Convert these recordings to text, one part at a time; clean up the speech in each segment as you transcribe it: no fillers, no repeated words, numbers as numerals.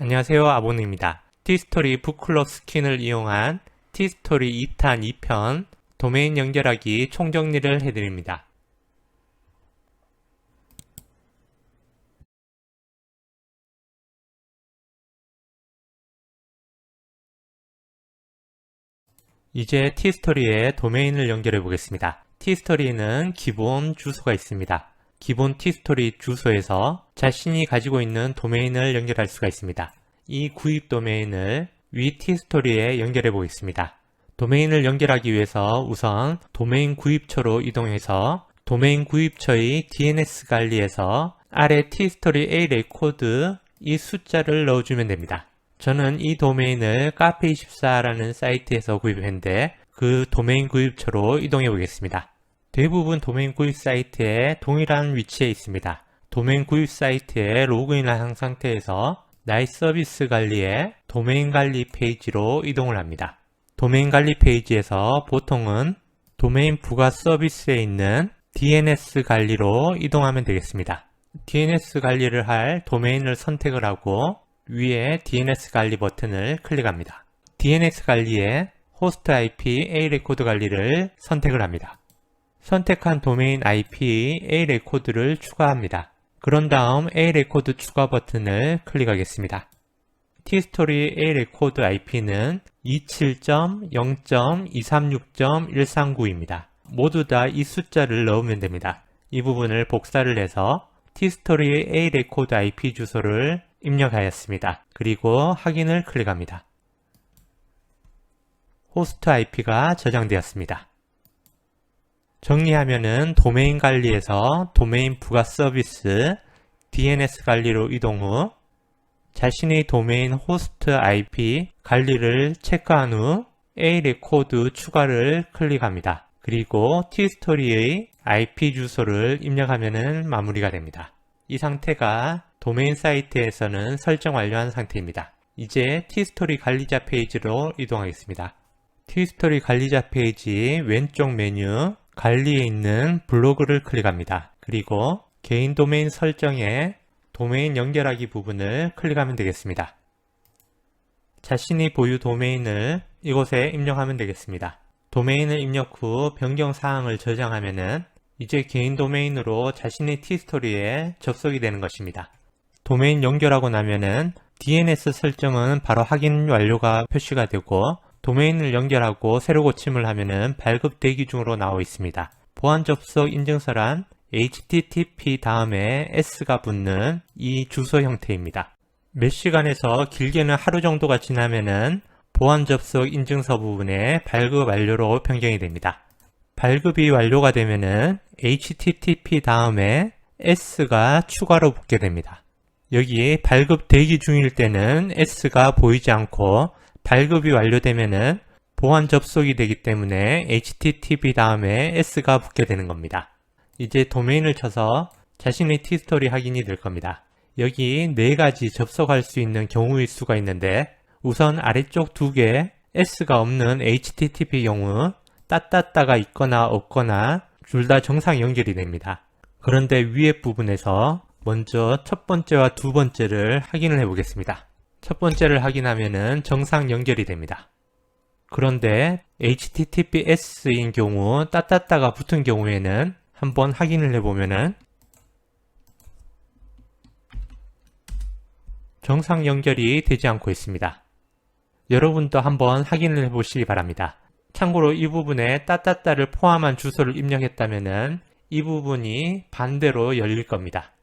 안녕하세요, 아보누입니다. 티스토리 북클럽 스킨을 이용한 티스토리 2탄 2편 도메인 연결하기 총정리를 해드립니다. 이제 티스토리에 도메인을 연결해 보겠습니다. 티스토리에는 기본 주소가 있습니다. 기본 티스토리 주소에서 자신이 가지고 있는 도메인을 연결할 수가 있습니다. 이 구입 도메인을 위 티스토리에 연결해 보겠습니다. 도메인을 연결하기 위해서 우선 도메인 구입처로 이동해서 도메인 구입처의 DNS 관리에서 아래 티스토리 A 레코드 이 숫자를 넣어주면 됩니다. 저는 이 도메인을 카페24라는 사이트에서 구입했는데 그 도메인 구입처로 이동해 보겠습니다. 대부분 도메인 구입 사이트에 동일한 위치에 있습니다. 도메인 구입 사이트에 로그인을 한 상태에서 나의 서비스 관리에 도메인 관리 페이지로 이동을 합니다. 도메인 관리 페이지에서 보통은 도메인 부가 서비스에 있는 DNS 관리로 이동하면 되겠습니다. DNS 관리를 할 도메인을 선택을 하고 위에 DNS 관리 버튼을 클릭합니다. DNS 관리에 호스트 IP A 레코드 관리를 선택을 합니다. 선택한 도메인 IP A 레코드를 추가합니다. 그런 다음 A 레코드 추가 버튼을 클릭하겠습니다. 티스토리 A 레코드 IP는 27.0.236.139입니다. 모두 다 이 숫자를 넣으면 됩니다. 이 부분을 복사를 해서 티스토리 A 레코드 IP 주소를 입력하였습니다. 그리고 확인을 클릭합니다. 호스트 IP가 저장되었습니다. 정리하면은 도메인 관리에서 도메인 부가 서비스 DNS 관리로 이동 후 자신의 도메인 호스트 IP 관리를 체크한 후 A 레코드 추가를 클릭합니다. 그리고 티스토리의 IP 주소를 입력하면은 마무리가 됩니다. 이 상태가 도메인 사이트에서는 설정 완료한 상태입니다. 이제 티스토리 관리자 페이지로 이동하겠습니다. 티스토리 관리자 페이지 왼쪽 메뉴 관리에 있는 블로그를 클릭합니다. 그리고 개인 도메인 설정에 도메인 연결하기 부분을 클릭하면 되겠습니다. 자신이 보유 도메인을 이곳에 입력하면 되겠습니다. 도메인을 입력 후 변경 사항을 저장하면은 이제 개인 도메인으로 자신의 티스토리에 접속이 되는 것입니다. 도메인 연결하고 나면은 DNS 설정은 바로 확인 완료가 표시가 되고 도메인을 연결하고 새로 고침을 하면은 발급 대기 중으로 나와 있습니다. 보안 접속 인증서란 HTTP 다음에 S가 붙는 이 주소 형태입니다. 몇 시간에서 길게는 하루 정도가 지나면은 보안 접속 인증서 부분에 발급 완료로 변경이 됩니다. 발급이 완료가 되면은 HTTP 다음에 S가 추가로 붙게 됩니다. 여기 발급 대기 중일 때는 S가 보이지 않고 발급이 완료되면은 보안 접속이 되기 때문에 HTTP 다음에 S가 붙게 되는 겁니다. 이제 도메인을 쳐서 자신의 티스토리 확인이 될 겁니다. 여기 4가지 접속할 수 있는 경우일 수가 있는데 우선 아래쪽 2개 S가 없는 HTTP 경우 따따따가 있거나 없거나 둘 다 정상 연결이 됩니다. 그런데 위에 부분에서 먼저 첫 번째와 두 번째를 확인을 해 보겠습니다. 첫 번째를 확인하면은 정상 연결이 됩니다. 그런데 HTTPS인 경우 따따따가 붙은 경우에는 한번 확인을 해보면은 정상 연결이 되지 않고 있습니다. 여러분도 한번 확인을 해보시기 바랍니다. 참고로 이 부분에 따따따를 포함한 주소를 입력했다면은 이 부분이 반대로 열릴 겁니다.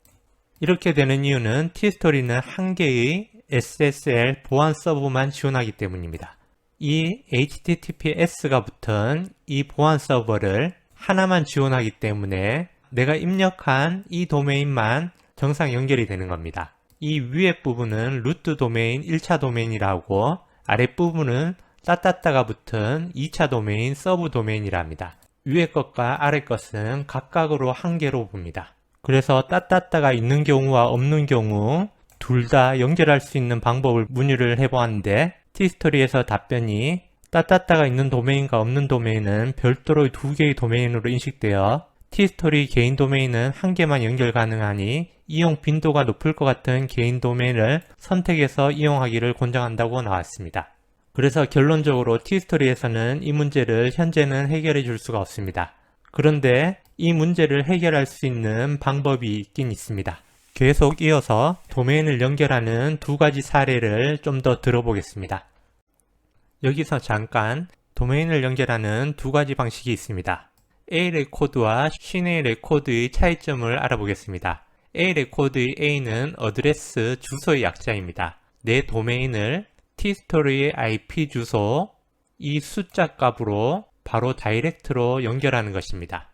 이렇게 되는 이유는 티스토리는 한 개의 SSL 보안 서버만 지원하기 때문입니다. 이 HTTPS가 붙은 이 보안 서버를 하나만 지원하기 때문에 내가 입력한 이 도메인만 정상 연결이 되는 겁니다. 이 위에 부분은 루트 도메인 1차 도메인이라고 아랫부분은 따따따가 붙은 2차 도메인 서브 도메인이라 합니다. 위에 것과 아래 것은 각각으로 한 개로 봅니다. 그래서 따따따가 있는 경우와 없는 경우 둘 다 연결할 수 있는 방법을 문의를 해보았는데 티스토리에서 답변이 따따따가 있는 도메인과 없는 도메인은 별도로 2개의 도메인으로 인식되어 t스토리 개인 도메인은 한 개만 연결 가능하니 이용 빈도가 높을 것 같은 개인 도메인을 선택해서 이용하기를 권장한다고 나왔습니다. 그래서 결론적으로 t스토리에서는 이 문제를 현재는 해결해 줄 수가 없습니다. 그런데 이 문제를 해결할 수 있는 방법이 있긴 있습니다. 계속 이어서 도메인을 연결하는 두 가지 사례를 좀 더 들어보겠습니다. 여기서 잠깐 도메인을 연결하는 두 가지 방식이 있습니다. A 레코드와 시네임 레코드의 차이점을 알아보겠습니다. A 레코드의 A는 어드레스 주소의 약자입니다. 내 도메인을 t스토리의 IP 주소 이 숫자 값으로 바로 다이렉트로 연결하는 것입니다.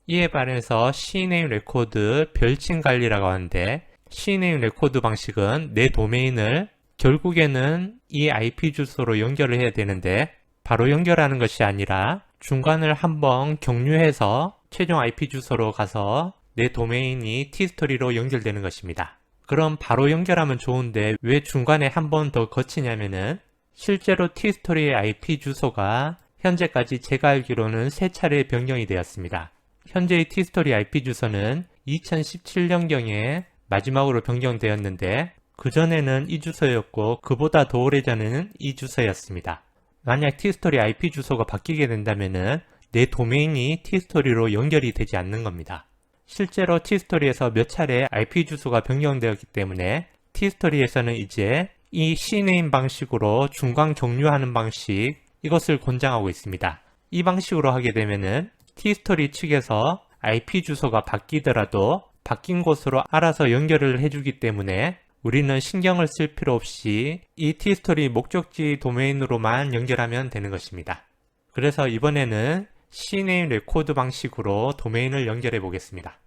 이에 반해서 시네임 레코드 별칭 관리라고 하는데 시네임 레코드 방식은 내 도메인을 결국에는 이 IP 주소로 연결을 해야 되는데 바로 연결하는 것이 아니라 중간을 한번 경유해서 최종 IP 주소로 가서 내 도메인이 t스토리로 연결되는 것입니다. 그럼 바로 연결하면 좋은데 왜 중간에 한 번 더 거치냐면은 실제로 t스토리의 IP 주소가 현재까지 제가 알기로는 3차례 변경이 되었습니다. 현재의 t스토리 IP 주소는 2017년경에 마지막으로 변경되었는데 그전에는 이 주소였고 그보다 더 오래전에는 이 주소였습니다. 만약 t스토리 IP 주소가 바뀌게 된다면은 내 도메인이 t스토리로 연결이 되지 않는 겁니다. 실제로 t스토리에서 몇 차례 IP 주소가 변경되었기 때문에 t스토리에서는 이제 이 cname 방식으로 중간 경유하는 방식 이것을 권장하고 있습니다. 이 방식으로 하게 되면은 t스토리 측에서 IP 주소가 바뀌더라도 바뀐 곳으로 알아서 연결을 해주기 때문에 우리는 신경을 쓸 필요 없이 이 t스토리 목적지 도메인으로만 연결하면 되는 것입니다. 그래서 이번에는 cname 레코드 방식으로 도메인을 연결해 보겠습니다.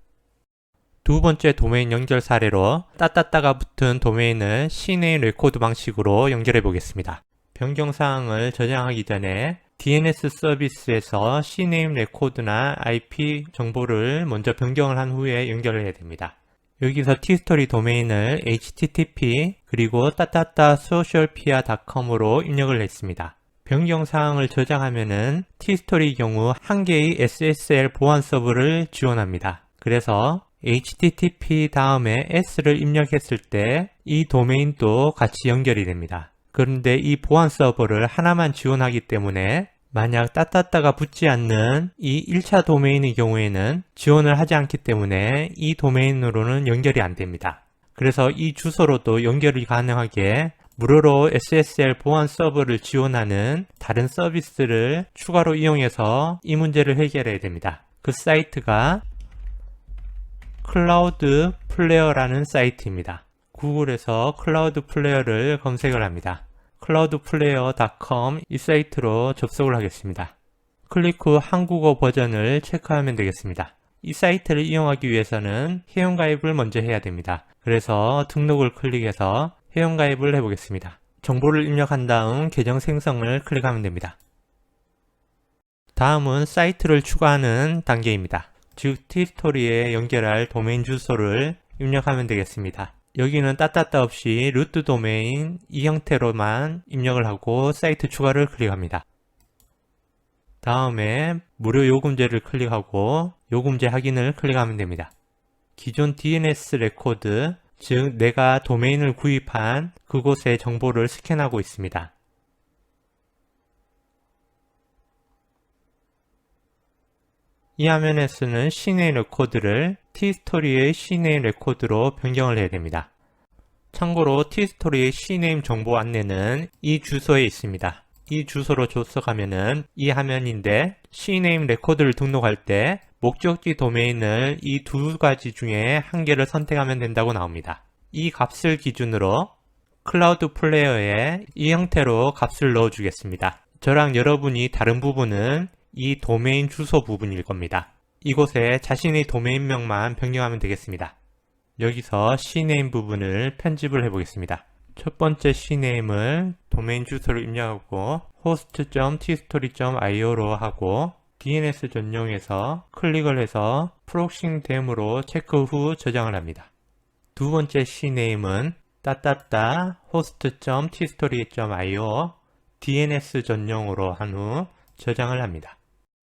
두 번째 도메인 연결 사례로 따따따가 붙은 도메인을 cname 레코드 방식으로 연결해 보겠습니다. 변경사항을 저장하기 전에 DNS 서비스에서 cname 레코드나 IP 정보를 먼저 변경을 한 후에 연결을 해야 됩니다. 여기서 t스토리 도메인을 http 그리고 따따따 socialpia.com으로 입력을 했습니다. 변경사항을 저장하면은 t스토리 경우 한 개의 SSL 보안 서버를 지원합니다. 그래서 http 다음에 s를 입력했을 때 이 도메인도 같이 연결이 됩니다. 그런데 이 보안 서버를 하나만 지원하기 때문에 만약 따따따가 붙지 않는 이 1차 도메인의 경우에는 지원을 하지 않기 때문에 이 도메인으로는 연결이 안 됩니다. 그래서 이 주소로도 연결이 가능하게 무료로 SSL 보안 서버를 지원하는 다른 서비스를 추가로 이용해서 이 문제를 해결해야 됩니다. 그 사이트가 클라우드 플레어라는 사이트입니다. 구글에서 클라우드 플레어를 검색을 합니다. cloudplayer.com 이 사이트로 접속을 하겠습니다. 클릭 후 한국어 버전을 체크하면 되겠습니다. 이 사이트를 이용하기 위해서는 회원가입을 먼저 해야 됩니다. 그래서 등록을 클릭해서 회원가입을 해보겠습니다. 정보를 입력한 다음 계정 생성을 클릭하면 됩니다. 다음은 사이트를 추가하는 단계입니다. 즉 t스토리에 연결할 도메인 주소를 입력하면 되겠습니다. 여기는 따따따 없이 루트 도메인 이 형태로만 입력을 하고 사이트 추가를 클릭합니다. 다음에 무료 요금제를 클릭하고 요금제 확인을 클릭하면 됩니다. 기존 DNS 레코드, 즉 내가 도메인을 구입한 그곳의 정보를 스캔하고 있습니다. 이 화면에서는 cname 레코드를 t스토리의 cname 레코드로 변경을 해야 됩니다. 참고로 t스토리의 cname 정보 안내는 이 주소에 있습니다. 이 주소로 접속하면은 이 화면인데 cname 레코드를 등록할 때 목적지 도메인을 이 두 가지 중에 한 개를 선택하면 된다고 나옵니다. 이 값을 기준으로 클라우드 플레이어에 이 형태로 값을 넣어 주겠습니다. 저랑 여러분이 다른 부분은 이 도메인 주소 부분일 겁니다. 이곳에 자신의 도메인명만 변경하면 되겠습니다. 여기서 cname 부분을 편집을 해보겠습니다. 첫 번째 cname을 도메인 주소를 입력하고 host.tstory.io로 하고 DNS 전용에서 클릭을 해서 프록싱댐으로 체크 후 저장을 합니다. 두 번째 cname은 따따따 host.tstory.io DNS 전용으로 한 후 저장을 합니다.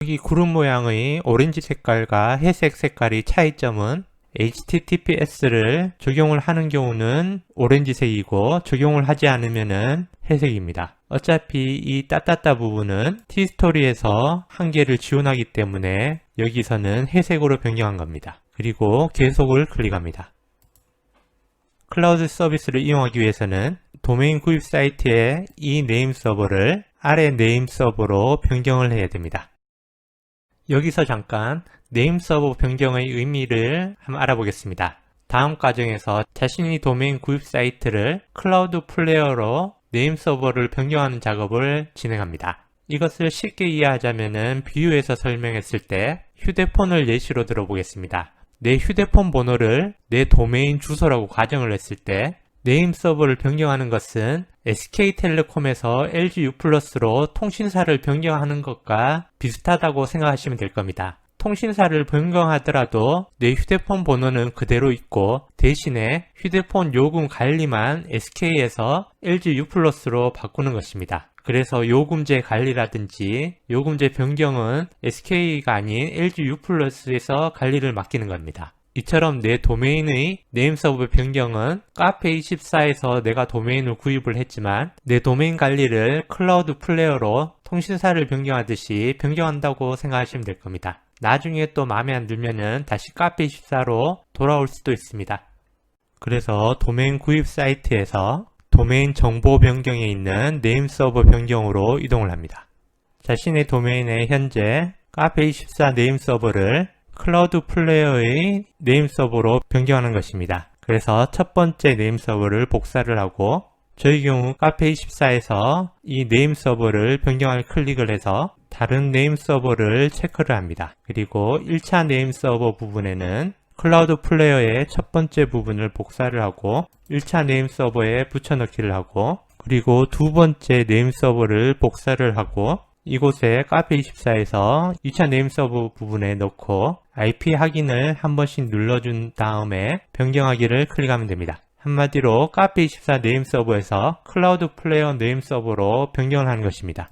여기 구름 모양의 오렌지 색깔과 회색 색깔의 차이점은 HTTPS를 적용을 하는 경우는 오렌지색이고 적용을 하지 않으면은 회색입니다. 어차피 이 따따따 부분은 T스토리에서 한계를 지원하기 때문에 여기서는 회색으로 변경한 겁니다. 그리고 계속을 클릭합니다. 클라우드 서비스를 이용하기 위해서는 도메인 구입 사이트의 이 네임 서버를 아래 네임 서버로 변경을 해야 됩니다. 여기서 잠깐 네임 서버 변경의 의미를 한번 알아보겠습니다. 다음 과정에서 자신이 도메인 구입 사이트를 클라우드 플레이어로 네임 서버를 변경하는 작업을 진행합니다. 이것을 쉽게 이해하자면 비유해서 설명했을 때 휴대폰을 예시로 들어보겠습니다. 내 휴대폰 번호를 내 도메인 주소라고 가정을 했을 때 네임 서버를 변경하는 것은 SK텔레콤에서 LG-U+로 통신사를 변경하는 것과 비슷하다고 생각하시면 될 겁니다. 통신사를 변경하더라도 내 휴대폰 번호는 그대로 있고 대신에 휴대폰 요금 관리만 SK에서 LG-U+로 바꾸는 것입니다. 그래서 요금제 관리라든지 요금제 변경은 SK가 아닌 LG-U+에서 관리를 맡기는 겁니다. 이처럼 내 도메인의 네임 서버 변경은 카페24에서 내가 도메인을 구입을 했지만 내 도메인 관리를 클라우드 플레이어로 통신사를 변경하듯이 변경한다고 생각하시면 될 겁니다. 나중에 또 마음에 안 들면은 다시 카페24로 돌아올 수도 있습니다. 그래서 도메인 구입 사이트에서 도메인 정보 변경에 있는 네임 서버 변경으로 이동을 합니다. 자신의 도메인의 현재 카페24 네임 서버를 클라우드 플레이어의 네임 서버로 변경하는 것입니다. 그래서 첫 번째 네임 서버를 복사를 하고 저희 경우 카페24에서 이 네임 서버를 변경할 클릭을 해서 다른 네임 서버를 체크를 합니다. 그리고 1차 네임 서버 부분에는 클라우드 플레이어의 첫 번째 부분을 복사를 하고 1차 네임 서버에 붙여넣기를 하고 그리고 두 번째 네임 서버를 복사를 하고 이곳에 카페24에서 2차 네임 서버 부분에 넣고 IP 확인을 한 번씩 눌러준 다음에 변경하기를 클릭하면 됩니다. 한마디로 카페24 네임 서버에서 클라우드 플레이어 네임 서버로 변경을 하는 것입니다.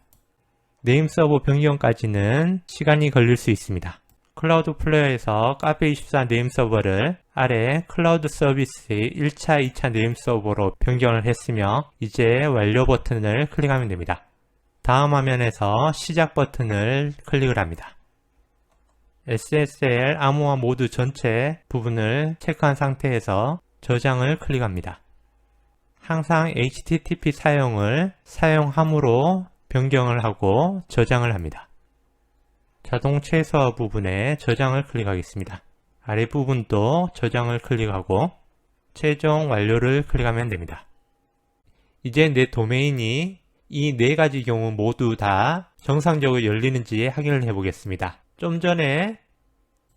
네임 서버 변경까지는 시간이 걸릴 수 있습니다. 클라우드 플레이어에서 카페24 네임 서버를 아래 클라우드 서비스의 1차, 2차 네임 서버로 변경을 했으며 이제 완료 버튼을 클릭하면 됩니다. 다음 화면에서 시작 버튼을 클릭을 합니다. SSL 암호화 모드 전체 부분을 체크한 상태에서 저장을 클릭합니다. 항상 HTTP 사용함으로 변경을 하고 저장을 합니다. 자동 최소화 부분에 저장을 클릭하겠습니다. 아래 부분도 저장을 클릭하고 최종 완료를 클릭하면 됩니다. 이제 내 도메인이 이 네 가지 경우 모두 다 정상적으로 열리는지 확인을 해보겠습니다. 좀 전에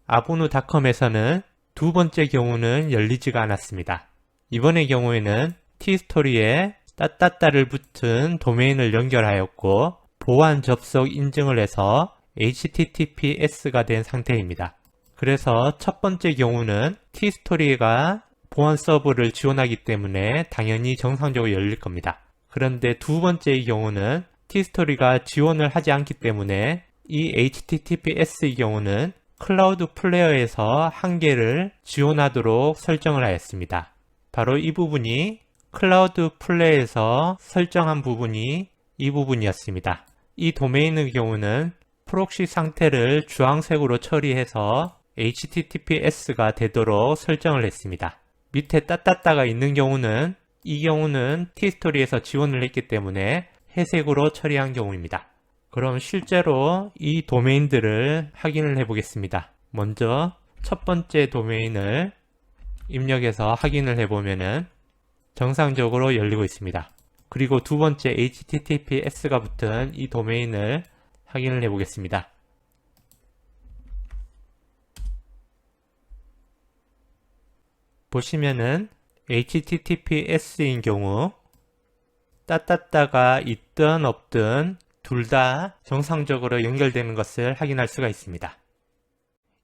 아보누닷컴에서는 두 번째 경우는 열리지가 않았습니다. 이번의 경우에는 T스토리에 따따따를 붙은 도메인을 연결하였고 보안 접속 인증을 해서 HTTPS가 된 상태입니다. 그래서 첫 번째 경우는 T스토리가 보안 서버를 지원하기 때문에 당연히 정상적으로 열릴 겁니다. 그런데 두 번째의 경우는 T스토리가 지원을 하지 않기 때문에 이 HTTPS의 경우는 클라우드 플레이어에서 한계를 지원하도록 설정을 하였습니다. 바로 이 부분이 클라우드 플레이어에서 설정한 부분이 이 부분이었습니다. 이 도메인의 경우는 프록시 상태를 주황색으로 처리해서 HTTPS가 되도록 설정을 했습니다. 밑에 따따따가 있는 경우는 이 경우는 T스토리에서 지원을 했기 때문에 회색으로 처리한 경우입니다. 그럼 실제로 이 도메인들을 확인을 해 보겠습니다. 먼저 첫 번째 도메인을 입력해서 확인을 해 보면은 정상적으로 열리고 있습니다. 그리고 두 번째 HTTPS가 붙은 이 도메인을 확인을 해 보겠습니다. 보시면은 HTTPS인 경우 따따따가 있든 없든 둘 다 정상적으로 연결되는 것을 확인할 수가 있습니다.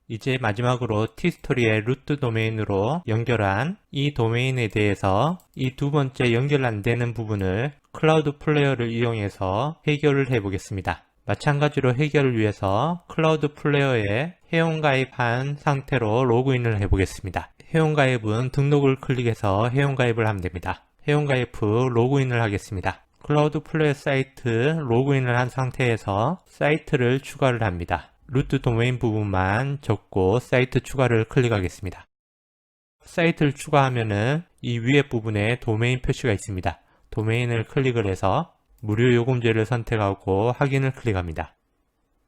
이제 마지막으로 T스토리의 루트 도메인으로 연결한 이 도메인에 대해서 이 두 번째 연결 안 되는 부분을 클라우드 플레이어를 이용해서 해결을 해 보겠습니다. 마찬가지로 해결을 위해서 클라우드 플레이어에 회원가입한 상태로 로그인을 해보겠습니다. 회원가입은 등록을 클릭해서 회원가입을 하면 됩니다. 회원가입 후 로그인을 하겠습니다. 클라우드 플레이어 사이트 로그인을 한 상태에서 사이트를 추가를 합니다. 루트 도메인 부분만 적고 사이트 추가를 클릭하겠습니다. 사이트를 추가하면은 이 위에 부분에 도메인 표시가 있습니다. 도메인을 클릭을 해서 무료 요금제를 선택하고 확인을 클릭합니다.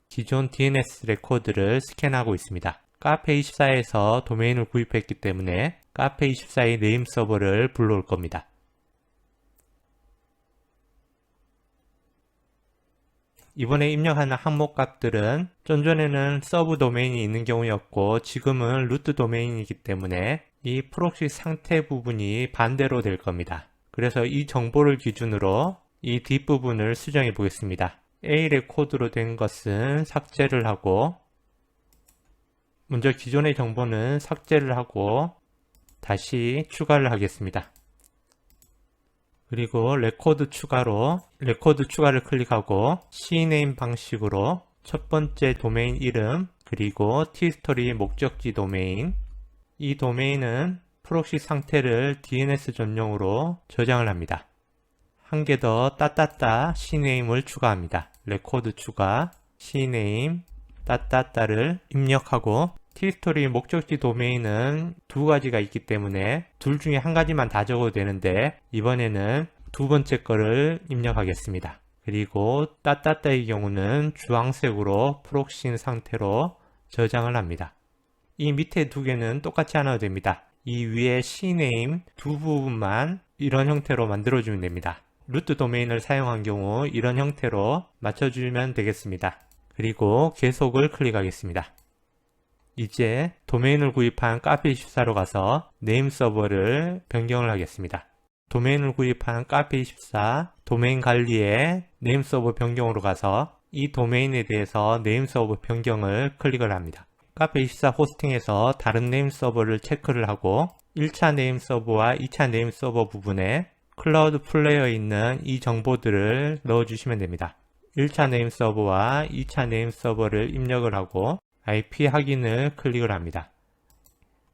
기존 DNS 레코드를 스캔하고 있습니다. 카페24에서 도메인을 구입했기 때문에 카페24의 네임 서버를 불러올 겁니다. 이번에 입력하는 항목 값들은 좀 전에는 서브 도메인이 있는 경우였고 지금은 루트 도메인이기 때문에 이 프록시 상태 부분이 반대로 될 겁니다. 그래서 이 정보를 기준으로 이 뒷부분을 수정해 보겠습니다. A 레코드로 된 것은 삭제를 하고 먼저 기존의 정보는 삭제를 하고 다시 추가를 하겠습니다. 그리고 레코드 추가를 클릭하고 CNAME 방식으로 첫 번째 도메인 이름 그리고 t스토리 목적지 도메인, 이 도메인은 프록시 상태를 DNS 전용으로 저장을 합니다. 한 개 더 따따따 CNAME을 추가합니다. 레코드 추가 CNAME 따따따를 입력하고 t스토리 목적지 도메인은 두 가지가 있기 때문에 둘 중에 한 가지만 다 적어도 되는데 이번에는 두 번째 거를 입력하겠습니다. 그리고 따따따의 경우는 주황색으로 프록시인 상태로 저장을 합니다. 이 밑에 두 개는 똑같이 안 해도 됩니다. 이 위에 CNAME 두 부분만 이런 형태로 만들어주면 됩니다. 루트 도메인을 사용한 경우 이런 형태로 맞춰주면 되겠습니다. 그리고 계속을 클릭하겠습니다. 이제 도메인을 구입한 카페24로 가서 네임 서버를 변경을 하겠습니다. 도메인을 구입한 카페24 도메인 관리에 네임 서버 변경으로 가서 이 도메인에 대해서 네임 서버 변경을 클릭을 합니다. 카페24 호스팅에서 다른 네임 서버를 체크를 하고 1차 네임 서버와 2차 네임 서버 부분에 클라우드 플레이어에 있는 이 정보들을 넣어주시면 됩니다. 1차 네임 서버와 2차 네임 서버를 입력을 하고 IP 확인을 클릭을 합니다.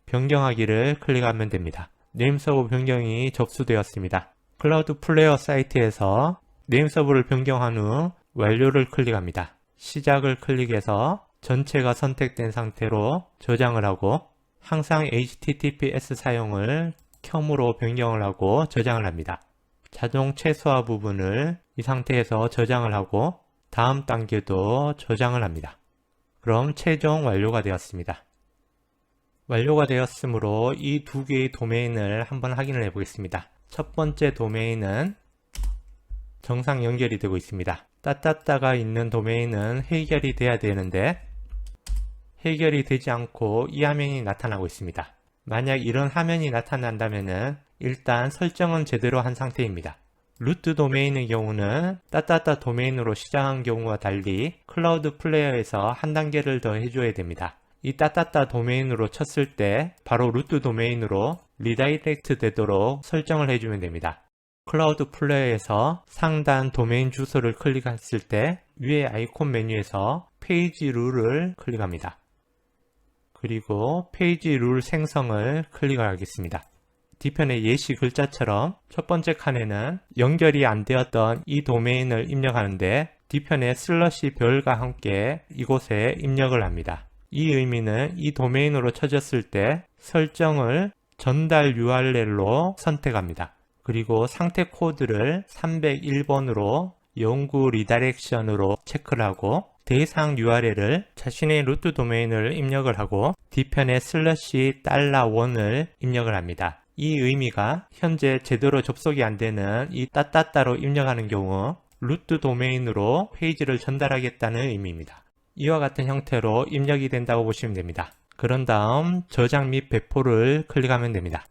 변경하기를 클릭하면 됩니다. 네임 서버 변경이 접수되었습니다. 클라우드 플레이어 사이트에서 네임 서버를 변경한 후 완료를 클릭합니다. 시작을 클릭해서 전체가 선택된 상태로 저장을 하고 항상 HTTPS 사용을 켬으로 변경을 하고 저장을 합니다. 자동 최소화 부분을 이 상태에서 저장을 하고 다음 단계도 저장을 합니다. 그럼 최종 완료가 되었습니다. 완료가 되었으므로 이 두 개의 도메인을 한번 확인을 해 보겠습니다. 첫 번째 도메인은 정상 연결이 되고 있습니다. 따따따가 있는 도메인은 해결이 돼야 되는데 해결이 되지 않고 이 화면이 나타나고 있습니다. 만약 이런 화면이 나타난다면 일단 설정은 제대로 한 상태입니다. 루트 도메인의 경우는 따따따 도메인으로 시작한 경우와 달리 클라우드 플레이어에서 한 단계를 더 해줘야 됩니다. 이 따따따 도메인으로 쳤을 때 바로 루트 도메인으로 리다이렉트 되도록 설정을 해주면 됩니다. 클라우드 플레이어에서 상단 도메인 주소를 클릭했을 때 위에 아이콘 메뉴에서 페이지 룰을 클릭합니다. 그리고 페이지 룰 생성을 클릭하겠습니다. 뒤편의 예시 글자처럼 첫 번째 칸에는 연결이 안 되었던 이 도메인을 입력하는데 뒤편에 슬러시 별과 함께 이곳에 입력을 합니다. 이 의미는 이 도메인으로 쳐졌을 때 설정을 전달 URL로 선택합니다. 그리고 상태 코드를 301번으로 연구 리다렉션으로 체크를 하고 대상 URL을 자신의 루트 도메인을 입력을 하고 뒤편에 슬러시 $1을 입력을 합니다. 이 의미가 현재 제대로 접속이 안 되는 이 따따따로 입력하는 경우 루트 도메인으로 페이지를 전달하겠다는 의미입니다. 이와 같은 형태로 입력이 된다고 보시면 됩니다. 그런 다음 저장 및 배포를 클릭하면 됩니다.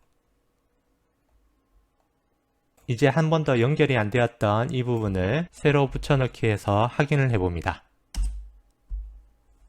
이제 한 번 더 연결이 안 되었던 이 부분을 새로 붙여넣기 해서 확인을 해봅니다.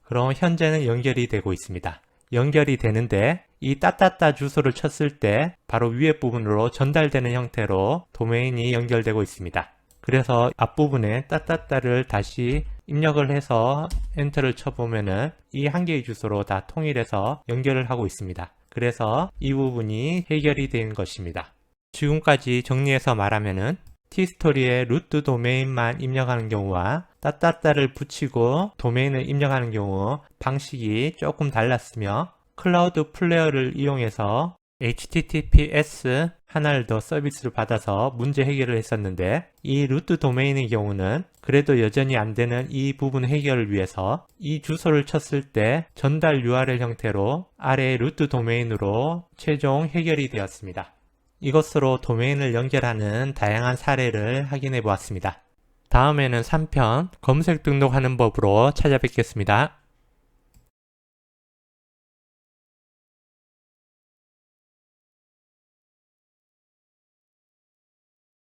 그럼 현재는 연결이 되고 있습니다. 연결이 되는데 이 따따따 주소를 쳤을 때 바로 위에 부분으로 전달되는 형태로 도메인이 연결되고 있습니다. 그래서 앞부분에 따따따를 다시 입력을 해서 엔터를 쳐보면은 이 한 개의 주소로 다 통일해서 연결을 하고 있습니다. 그래서 이 부분이 해결이 된 것입니다. 지금까지 정리해서 말하면은 티스토리에 루트 도메인만 입력하는 경우와 따따따를 붙이고 도메인을 입력하는 경우 방식이 조금 달랐으며 클라우드 플레어를 이용해서 HTTPS 하나를 더 서비스를 받아서 문제 해결을 했었는데 이 루트 도메인의 경우는 그래도 여전히 안 되는 이 부분 해결을 위해서 이 주소를 쳤을 때 전달 URL 형태로 아래 루트 도메인으로 최종 해결이 되었습니다. 이것으로 도메인을 연결하는 다양한 사례를 확인해 보았습니다. 다음에는 3편 검색 등록하는 법으로 찾아뵙겠습니다.